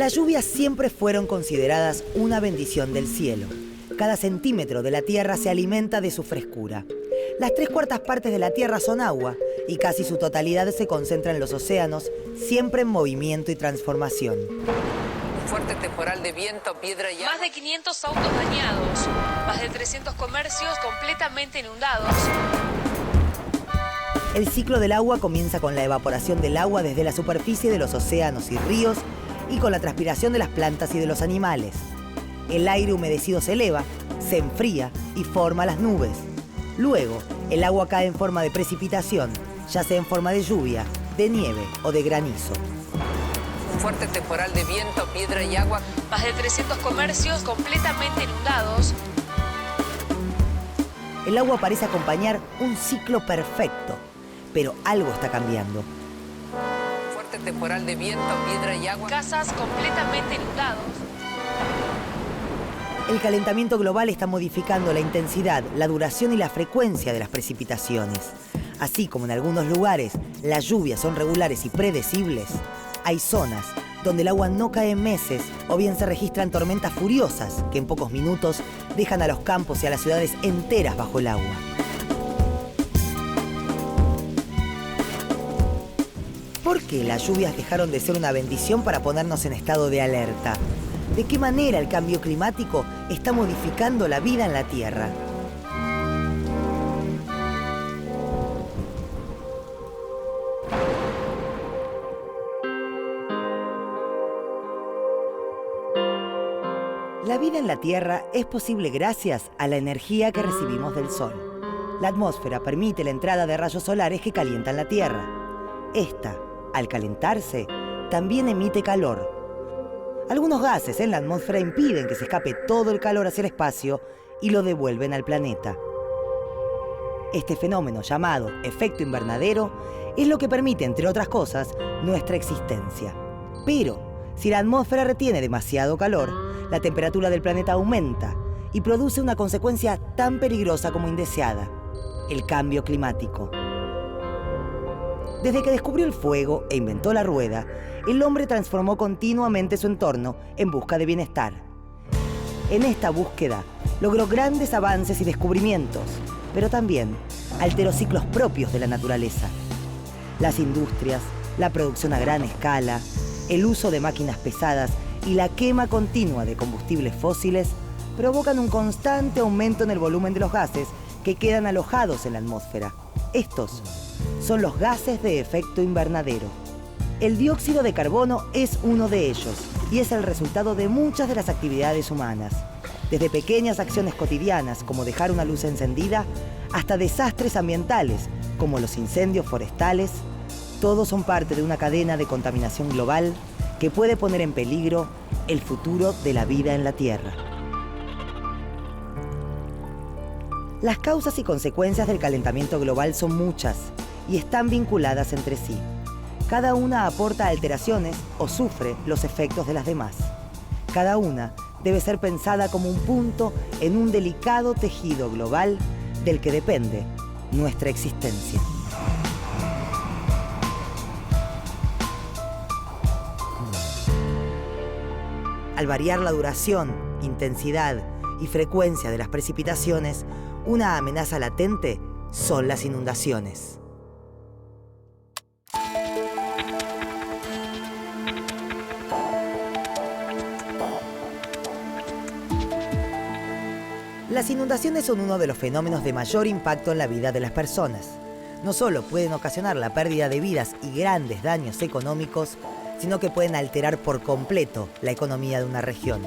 Las lluvias siempre fueron consideradas una bendición del cielo. Cada centímetro de la tierra se alimenta de su frescura. Las 3/4 partes de la tierra son agua y casi su totalidad se concentra en los océanos, siempre en movimiento y transformación. Un fuerte temporal de viento, piedra y agua. Más de 500 autos dañados, más de 300 comercios completamente inundados. El ciclo del agua comienza con la evaporación del agua desde la superficie de los océanos y ríos y con la transpiración de las plantas y de los animales. El aire humedecido se eleva, se enfría y forma las nubes. Luego, el agua cae en forma de precipitación, ya sea en forma de lluvia, de nieve o de granizo. Un fuerte temporal de viento, piedra y agua. Más de 300 comercios completamente inundados. El agua parece acompañar un ciclo perfecto, pero algo está cambiando. Un fuerte temporal de viento, piedra y agua. Casas completamente inundados. El calentamiento global está modificando la intensidad, la duración y la frecuencia de las precipitaciones. Así como en algunos lugares las lluvias son regulares y predecibles, hay zonas donde el agua no cae en meses o bien se registran tormentas furiosas que en pocos minutos dejan a los campos y a las ciudades enteras bajo el agua. ¿Por qué las lluvias dejaron de ser una bendición para ponernos en estado de alerta? ¿De qué manera el cambio climático está modificando la vida en la Tierra? La vida en la Tierra es posible gracias a la energía que recibimos del Sol. La atmósfera permite la entrada de rayos solares que calientan la Tierra. Esta, al calentarse, también emite calor. Algunos gases en la atmósfera impiden que se escape todo el calor hacia el espacio y lo devuelven al planeta. Este fenómeno, llamado efecto invernadero, es lo que permite, entre otras cosas, nuestra existencia. Pero, si la atmósfera retiene demasiado calor, la temperatura del planeta aumenta y produce una consecuencia tan peligrosa como indeseada: el cambio climático. Desde que descubrió el fuego e inventó la rueda, el hombre transformó continuamente su entorno en busca de bienestar. En esta búsqueda, logró grandes avances y descubrimientos, pero también alteró ciclos propios de la naturaleza. Las industrias, la producción a gran escala, el uso de máquinas pesadas y la quema continua de combustibles fósiles provocan un constante aumento en el volumen de los gases que quedan alojados en la atmósfera. Estos son los gases de efecto invernadero. El dióxido de carbono es uno de ellos y es el resultado de muchas de las actividades humanas. Desde pequeñas acciones cotidianas como dejar una luz encendida hasta desastres ambientales como los incendios forestales, todos son parte de una cadena de contaminación global que puede poner en peligro el futuro de la vida en la Tierra. Las causas y consecuencias del calentamiento global son muchas y están vinculadas entre sí. Cada una aporta alteraciones o sufre los efectos de las demás. Cada una debe ser pensada como un punto en un delicado tejido global del que depende nuestra existencia. Al variar la duración, intensidad y frecuencia de las precipitaciones, una amenaza latente son las inundaciones. Las inundaciones son uno de los fenómenos de mayor impacto en la vida de las personas. No solo pueden ocasionar la pérdida de vidas y grandes daños económicos, sino que pueden alterar por completo la economía de una región.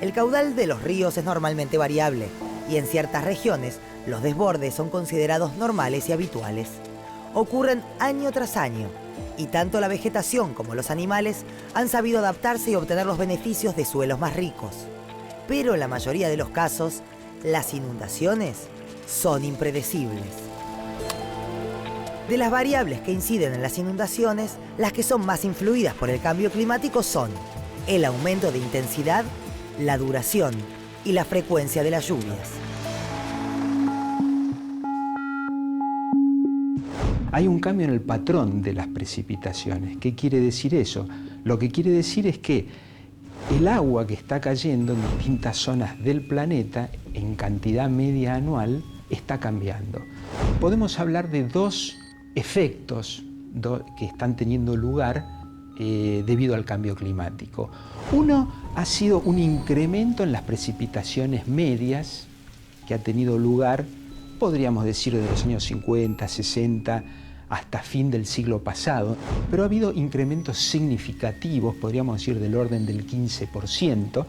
El caudal de los ríos es normalmente variable y en ciertas regiones los desbordes son considerados normales y habituales. Ocurren año tras año y tanto la vegetación como los animales han sabido adaptarse y obtener los beneficios de suelos más ricos. Pero en la mayoría de los casos, las inundaciones son impredecibles. De las variables que inciden en las inundaciones, las que son más influidas por el cambio climático son el aumento de intensidad, la duración y la frecuencia de las lluvias. Hay un cambio en el patrón de las precipitaciones. ¿Qué quiere decir eso? Lo que quiere decir es que el agua que está cayendo en distintas zonas del planeta en cantidad media anual está cambiando. Podemos hablar de dos efectos que están teniendo lugar debido al cambio climático. Uno ha sido un incremento en las precipitaciones medias que ha tenido lugar, podríamos decir, de los años 50, 60, hasta fin del siglo pasado, pero ha habido incrementos significativos, podríamos decir del orden del 15%,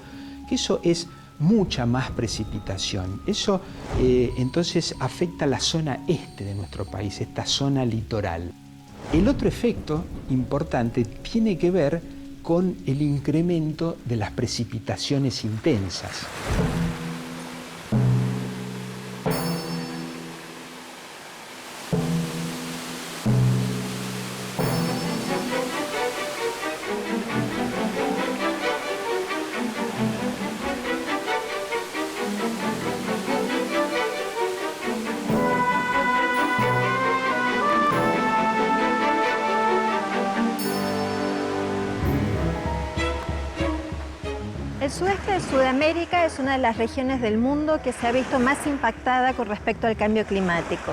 que eso es mucha más precipitación. Eso entonces afecta a la zona este de nuestro país, esta zona litoral. El otro efecto importante tiene que ver con el incremento de las precipitaciones intensas. El sudeste de Sudamérica es una de las regiones del mundo que se ha visto más impactada con respecto al cambio climático.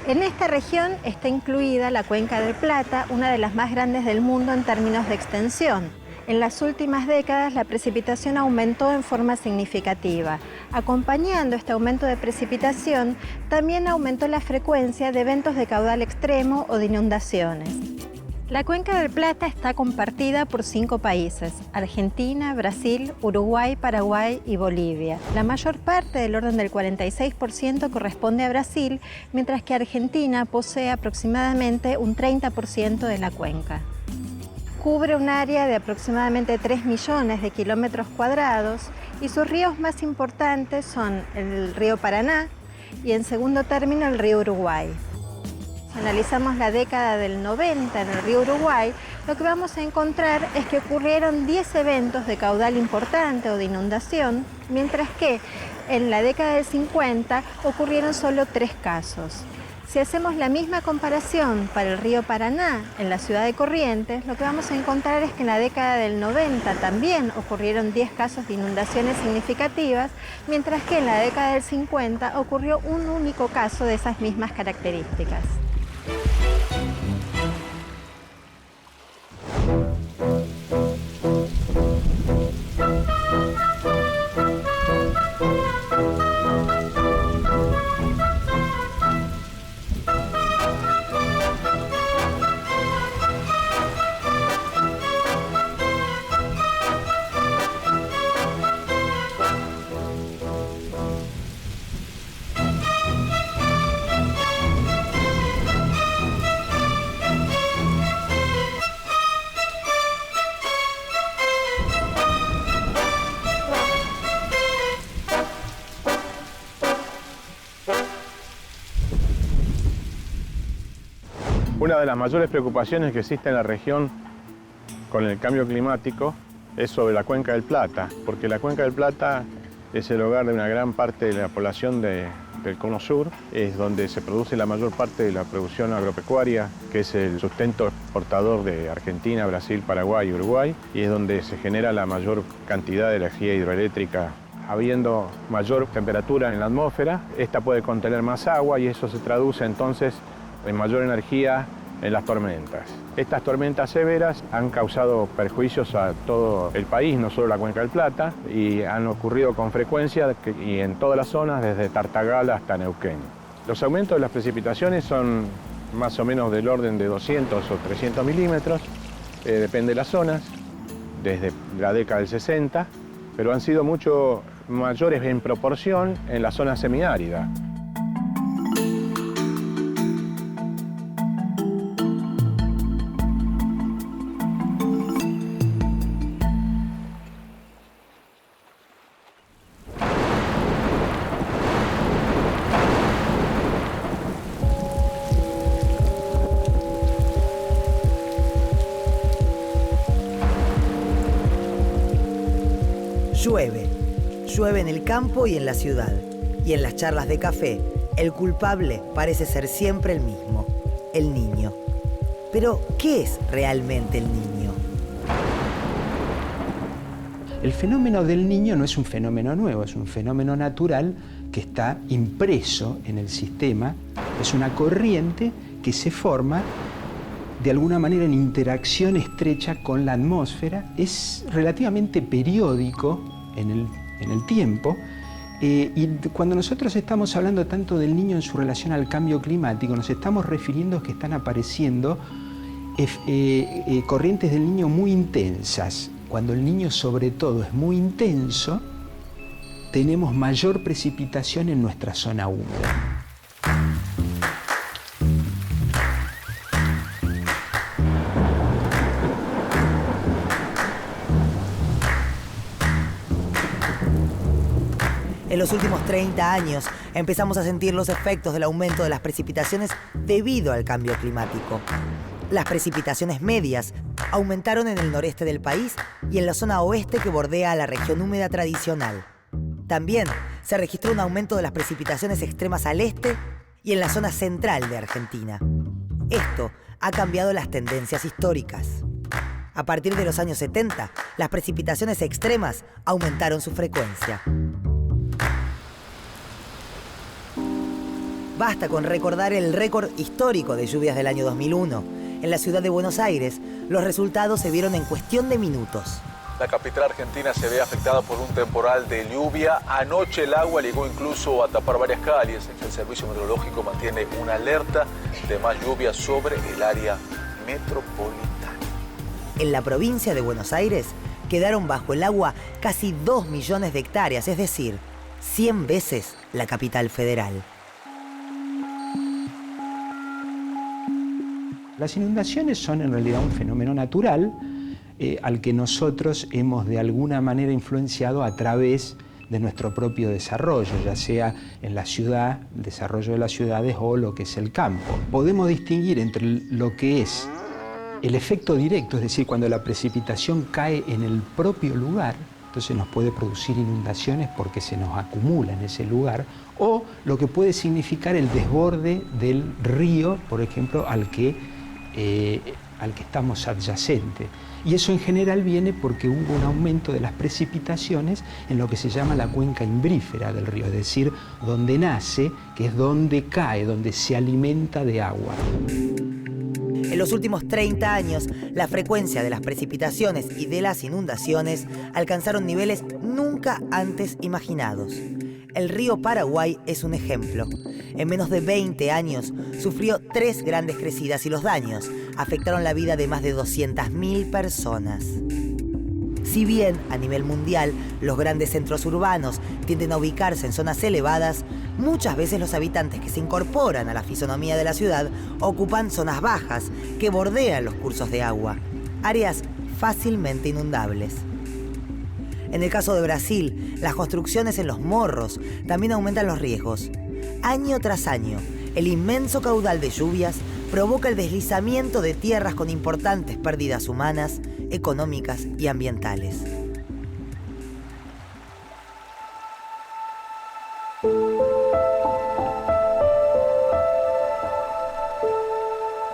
En esta región está incluida la Cuenca del Plata, una de las más grandes del mundo en términos de extensión. En las últimas décadas la precipitación aumentó en forma significativa. Acompañando este aumento de precipitación, también aumentó la frecuencia de eventos de caudal extremo o de inundaciones. La Cuenca del Plata está compartida por 5 países: Argentina, Brasil, Uruguay, Paraguay y Bolivia. La mayor parte, del orden del 46%, corresponde a Brasil, mientras que Argentina posee aproximadamente un 30% de la cuenca. Cubre un área de aproximadamente 3 millones de kilómetros cuadrados y sus ríos más importantes son el río Paraná y, en segundo término, el río Uruguay. Si analizamos la década del 90 en el río Uruguay, lo que vamos a encontrar es que ocurrieron 10 eventos de caudal importante o de inundación, mientras que en la década del 50 ocurrieron solo 3 casos. Si hacemos la misma comparación para el río Paraná en la ciudad de Corrientes, lo que vamos a encontrar es que en la década del 90 también ocurrieron 10 casos de inundaciones significativas, mientras que en la década del 50 ocurrió un único caso de esas mismas características. Una de las mayores preocupaciones que existe en la región con el cambio climático es sobre la Cuenca del Plata, porque la Cuenca del Plata es el hogar de una gran parte de la población del Cono Sur, es donde se produce la mayor parte de la producción agropecuaria, que es el sustento exportador de Argentina, Brasil, Paraguay y Uruguay, y es donde se genera la mayor cantidad de energía hidroeléctrica. Habiendo mayor temperatura en la atmósfera, esta puede contener más agua y eso se traduce entonces en mayor energía en las tormentas. Estas tormentas severas han causado perjuicios a todo el país, no solo la Cuenca del Plata, y han ocurrido con frecuencia y en todas las zonas, desde Tartagal hasta Neuquén. Los aumentos de las precipitaciones son más o menos del orden de 200 o 300 milímetros, depende de las zonas, desde la década del 60, pero han sido mucho mayores en proporción en la zona semiárida. Llueve en el campo y en la ciudad. Y en las charlas de café, el culpable parece ser siempre el mismo, el niño. Pero, ¿qué es realmente el niño? El fenómeno del Niño no es un fenómeno nuevo, es un fenómeno natural que está impreso en el sistema. Es una corriente que se forma de alguna manera en interacción estrecha con la atmósfera. Es relativamente periódico en el tiempo. Y cuando nosotros estamos hablando tanto del Niño en su relación al cambio climático, nos estamos refiriendo a que están apareciendo corrientes del Niño muy intensas. Cuando el Niño sobre todo es muy intenso, tenemos mayor precipitación en nuestra zona húmeda. En los últimos 30 años empezamos a sentir los efectos del aumento de las precipitaciones debido al cambio climático. Las precipitaciones medias aumentaron en el noreste del país y en la zona oeste que bordea a la región húmeda tradicional. También se registró un aumento de las precipitaciones extremas al este y en la zona central de Argentina. Esto ha cambiado las tendencias históricas. A partir de los años 70, las precipitaciones extremas aumentaron su frecuencia. Basta con recordar el récord histórico de lluvias del año 2001. En la ciudad de Buenos Aires, los resultados se vieron en cuestión de minutos. La capital argentina se ve afectada por un temporal de lluvia. Anoche el agua llegó incluso a tapar varias calles. El Servicio Meteorológico mantiene una alerta de más lluvia sobre el área metropolitana. En la provincia de Buenos Aires quedaron bajo el agua casi 2 millones de hectáreas, es decir, 100 veces la capital federal. Las inundaciones son en realidad un fenómeno natural al que nosotros hemos de alguna manera influenciado a través de nuestro propio desarrollo, ya sea en la ciudad, el desarrollo de las ciudades o lo que es el campo. Podemos distinguir entre lo que es el efecto directo, es decir, cuando la precipitación cae en el propio lugar, entonces nos puede producir inundaciones porque se nos acumula en ese lugar, o lo que puede significar el desborde del río, por ejemplo, al que estamos adyacentes. Y eso en general viene porque hubo un aumento de las precipitaciones en lo que se llama la cuenca imbrífera del río, es decir, donde nace, que es donde cae, donde se alimenta de agua. En los últimos 30 años, la frecuencia de las precipitaciones y de las inundaciones alcanzaron niveles nunca antes imaginados. El río Paraguay es un ejemplo. En menos de 20 años sufrió 3 grandes crecidas y los daños afectaron la vida de más de 200.000 personas. Si bien a nivel mundial los grandes centros urbanos tienden a ubicarse en zonas elevadas, muchas veces los habitantes que se incorporan a la fisonomía de la ciudad ocupan zonas bajas que bordean los cursos de agua, áreas fácilmente inundables. En el caso de Brasil, las construcciones en los morros también aumentan los riesgos. Año tras año, el inmenso caudal de lluvias provoca el deslizamiento de tierras con importantes pérdidas humanas, económicas y ambientales.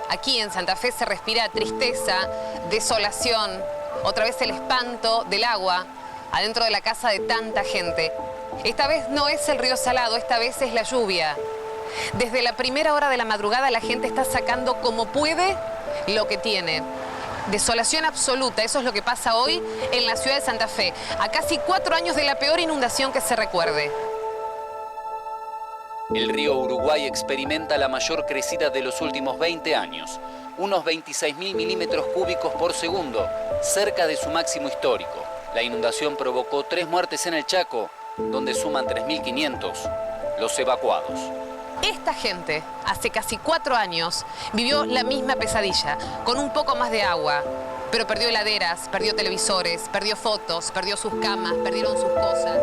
Aquí en Santa Fe se respira tristeza, desolación, otra vez el espanto del agua adentro de la casa de tanta gente. Esta vez no es el río Salado, esta vez es la lluvia. Desde la primera hora de la madrugada la gente está sacando como puede lo que tiene. Desolación absoluta, eso es lo que pasa hoy en la ciudad de Santa Fe, a casi 4 años de la peor inundación que se recuerde. El río Uruguay experimenta la mayor crecida de los últimos 20 años, unos 26.000 milímetros cúbicos por segundo, cerca de su máximo histórico. La inundación provocó 3 muertes en el Chaco, donde suman 3.500 los evacuados. Esta gente, hace casi 4 años, vivió la misma pesadilla, con un poco más de agua, pero perdió heladeras, perdió televisores, perdió fotos, perdió sus camas, perdieron sus cosas.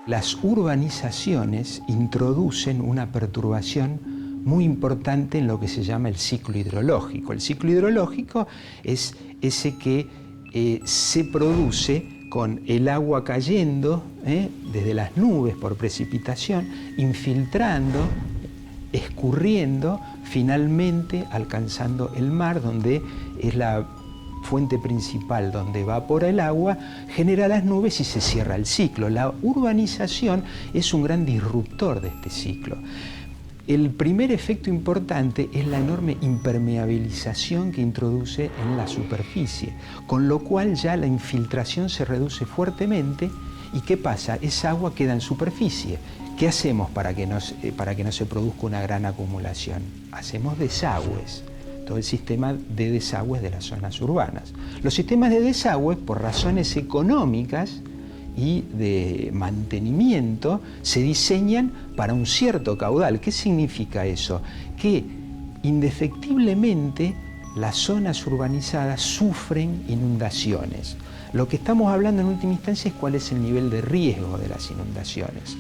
Las urbanizaciones introducen una perturbación muy importante en lo que se llama el ciclo hidrológico. El ciclo hidrológico es ese que se produce con el agua cayendo desde las nubes por precipitación, infiltrando, escurriendo, finalmente alcanzando el mar, donde es la fuente principal donde evapora el agua, genera las nubes y se cierra el ciclo. La urbanización es un gran disruptor de este ciclo. El primer efecto importante es la enorme impermeabilización que introduce en la superficie, con lo cual ya la infiltración se reduce fuertemente. ¿Y qué pasa? Esa agua queda en superficie. ¿Qué hacemos para que no se produzca una gran acumulación? Hacemos desagües, todo el sistema de desagües de las zonas urbanas. Los sistemas de desagües, por razones económicas y de mantenimiento, se diseñan para un cierto caudal. ¿Qué significa eso? Que indefectiblemente las zonas urbanizadas sufren inundaciones. Lo que estamos hablando en última instancia es cuál es el nivel de riesgo de las inundaciones.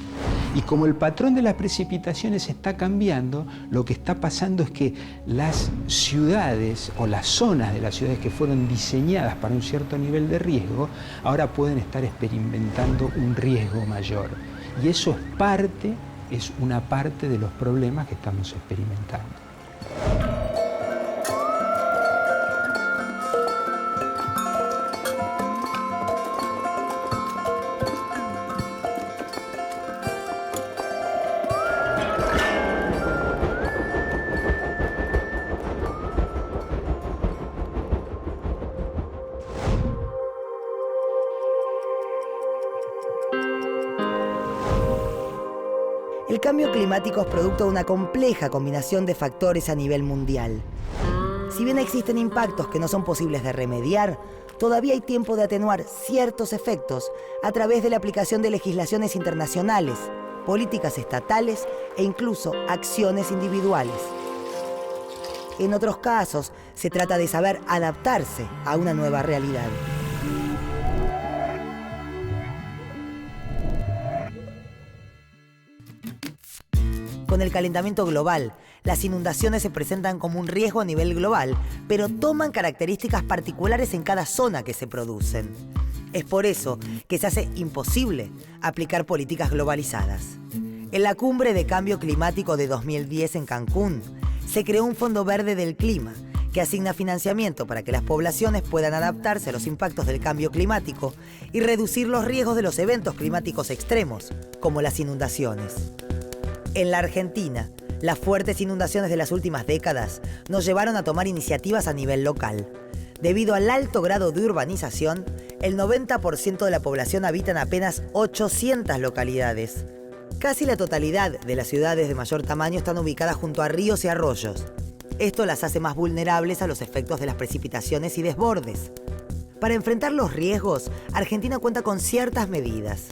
Y como el patrón de las precipitaciones está cambiando, lo que está pasando es que las ciudades o las zonas de las ciudades que fueron diseñadas para un cierto nivel de riesgo, ahora pueden estar experimentando un riesgo mayor. Y eso es una parte de los problemas que estamos experimentando. El cambio climático es producto de una compleja combinación de factores a nivel mundial. Si bien existen impactos que no son posibles de remediar, todavía hay tiempo de atenuar ciertos efectos a través de la aplicación de legislaciones internacionales, políticas estatales e incluso acciones individuales. En otros casos, se trata de saber adaptarse a una nueva realidad. Con el calentamiento global, las inundaciones se presentan como un riesgo a nivel global, pero toman características particulares en cada zona que se producen. Es por eso que se hace imposible aplicar políticas globalizadas. En la Cumbre de Cambio Climático de 2010 en Cancún, se creó un Fondo Verde del Clima, que asigna financiamiento para que las poblaciones puedan adaptarse a los impactos del cambio climático y reducir los riesgos de los eventos climáticos extremos, como las inundaciones. En la Argentina, las fuertes inundaciones de las últimas décadas nos llevaron a tomar iniciativas a nivel local. Debido al alto grado de urbanización, el 90% de la población habita en apenas 800 localidades. Casi la totalidad de las ciudades de mayor tamaño están ubicadas junto a ríos y arroyos. Esto las hace más vulnerables a los efectos de las precipitaciones y desbordes. Para enfrentar los riesgos, Argentina cuenta con ciertas medidas.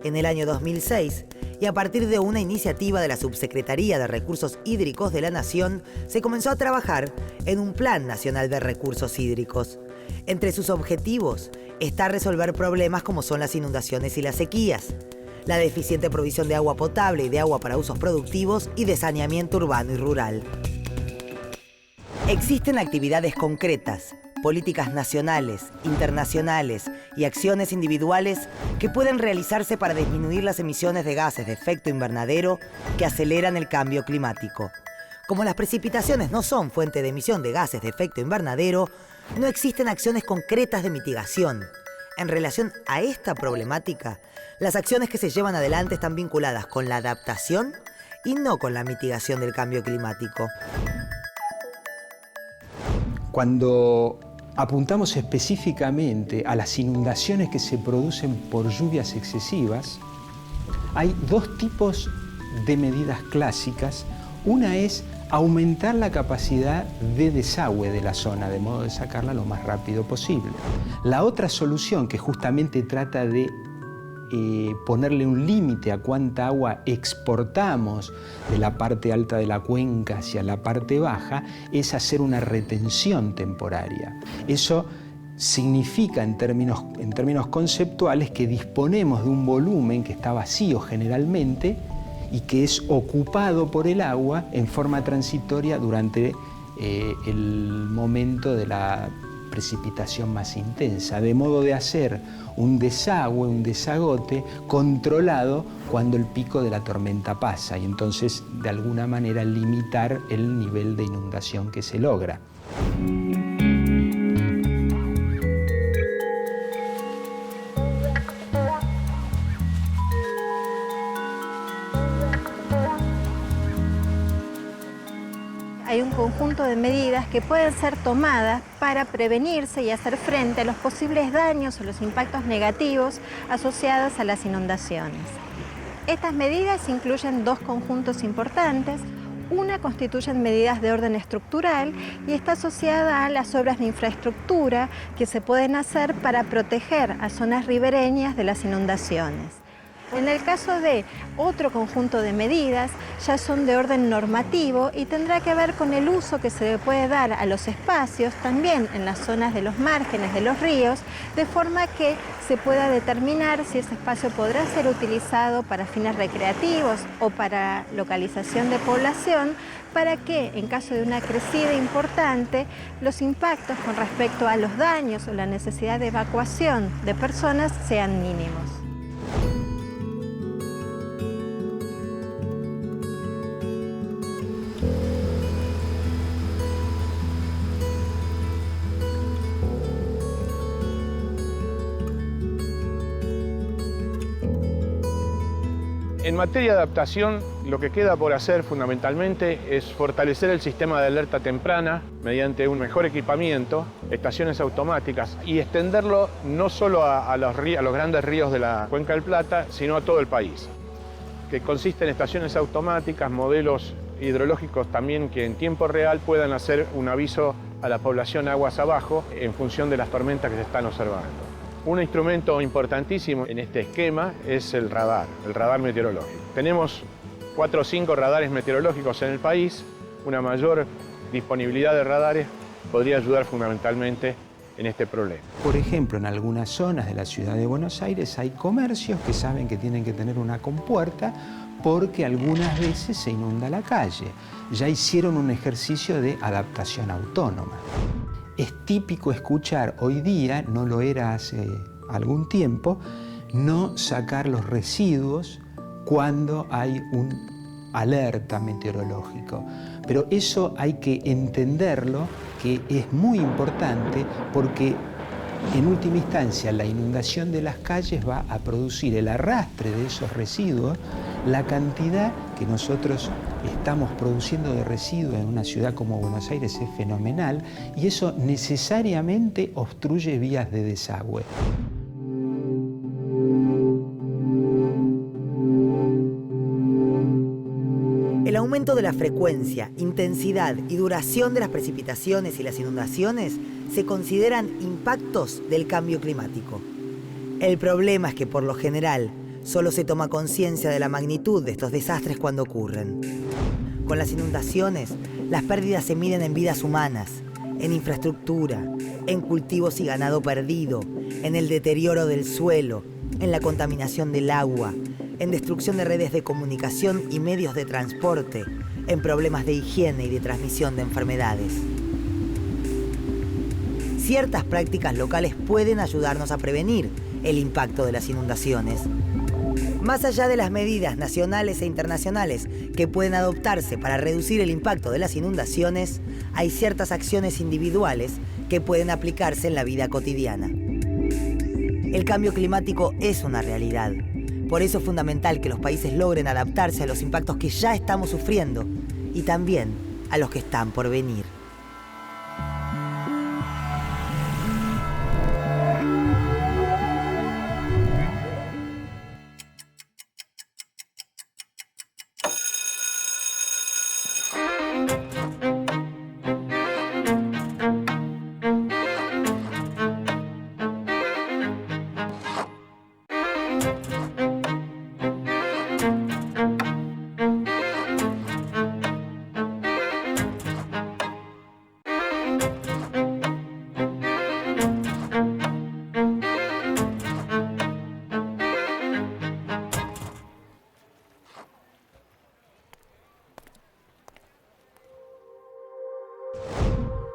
En el año 2006, y a partir de una iniciativa de la Subsecretaría de Recursos Hídricos de la Nación, se comenzó a trabajar en un Plan Nacional de Recursos Hídricos. Entre sus objetivos está resolver problemas como son las inundaciones y las sequías, la deficiente provisión de agua potable y de agua para usos productivos y de saneamiento urbano y rural. Existen actividades concretas, políticas nacionales, internacionales y acciones individuales que pueden realizarse para disminuir las emisiones de gases de efecto invernadero que aceleran el cambio climático. Como las precipitaciones no son fuente de emisión de gases de efecto invernadero, no existen acciones concretas de mitigación. En relación a esta problemática, las acciones que se llevan adelante están vinculadas con la adaptación y no con la mitigación del cambio climático. Cuando apuntamos específicamente a las inundaciones que se producen por lluvias excesivas, hay dos tipos de medidas clásicas. Una es aumentar la capacidad de desagüe de la zona, de modo de sacarla lo más rápido posible. La otra solución, que justamente trata de ponerle un límite a cuánta agua exportamos de la parte alta de la cuenca hacia la parte baja, es hacer una retención temporaria. Eso significa en términos conceptuales que disponemos de un volumen que está vacío generalmente y que es ocupado por el agua en forma transitoria durante el momento de la precipitación más intensa, de modo de hacer un desagüe, un desagote controlado cuando el pico de la tormenta pasa y entonces de alguna manera limitar el nivel de inundación que se logra. conjunto de medidas que pueden ser tomadas para prevenirse y hacer frente a los posibles daños o los impactos negativos asociados a las inundaciones. Estas medidas incluyen dos conjuntos importantes. Una constituyen medidas de orden estructural y está asociada a las obras de infraestructura que se pueden hacer para proteger a zonas ribereñas de las inundaciones. En el caso de otro conjunto de medidas, ya son de orden normativo y tendrá que ver con el uso que se le puede dar a los espacios, también en las zonas de los márgenes de los ríos, de forma que se pueda determinar si ese espacio podrá ser utilizado para fines recreativos o para localización de población, para que, en caso de una crecida importante, los impactos con respecto a los daños o la necesidad de evacuación de personas sean mínimos. En materia de adaptación, lo que queda por hacer fundamentalmente es fortalecer el sistema de alerta temprana mediante un mejor equipamiento, estaciones automáticas y extenderlo no solo a los grandes ríos de la Cuenca del Plata, sino a todo el país, que consiste en estaciones automáticas, modelos hidrológicos también que en tiempo real puedan hacer un aviso a la población aguas abajo en función de las tormentas que se están observando. Un instrumento importantísimo en este esquema es el radar meteorológico. Tenemos 4 o 5 radares meteorológicos en el país. Una mayor disponibilidad de radares podría ayudar fundamentalmente en este problema. Por ejemplo, en algunas zonas de la ciudad de Buenos Aires hay comercios que saben que tienen que tener una compuerta porque algunas veces se inunda la calle. Ya hicieron un ejercicio de adaptación autónoma. Es típico escuchar hoy día, no lo era hace algún tiempo, no sacar los residuos cuando hay un alerta meteorológico. Pero eso hay que entenderlo, que es muy importante porque en última instancia la inundación de las calles va a producir el arrastre de esos residuos. La cantidad que nosotros estamos produciendo de residuos en una ciudad como Buenos Aires es fenomenal y eso necesariamente obstruye vías de desagüe. El aumento de la frecuencia, intensidad y duración de las precipitaciones y las inundaciones se consideran impactos del cambio climático. El problema es que por lo general solo se toma conciencia de la magnitud de estos desastres cuando ocurren. Con las inundaciones, las pérdidas se miden en vidas humanas, en infraestructura, en cultivos y ganado perdido, en el deterioro del suelo, en la contaminación del agua, en destrucción de redes de comunicación y medios de transporte, en problemas de higiene y de transmisión de enfermedades. Ciertas prácticas locales pueden ayudarnos a prevenir el impacto de las inundaciones. Más allá de las medidas nacionales e internacionales que pueden adoptarse para reducir el impacto de las inundaciones, hay ciertas acciones individuales que pueden aplicarse en la vida cotidiana. El cambio climático es una realidad. Por eso es fundamental que los países logren adaptarse a los impactos que ya estamos sufriendo y también a los que están por venir.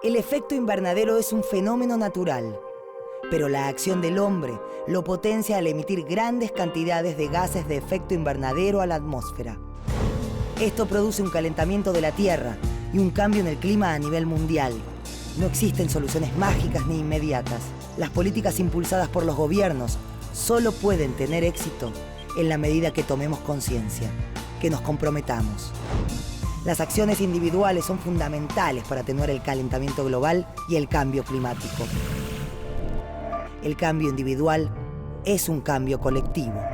El efecto invernadero es un fenómeno natural, pero la acción del hombre lo potencia al emitir grandes cantidades de gases de efecto invernadero a la atmósfera. Esto produce un calentamiento de la Tierra y un cambio en el clima a nivel mundial. No existen soluciones mágicas ni inmediatas. Las políticas impulsadas por los gobiernos solo pueden tener éxito en la medida que tomemos conciencia, que nos comprometamos. Las acciones individuales son fundamentales para atenuar el calentamiento global y el cambio climático. El cambio individual es un cambio colectivo.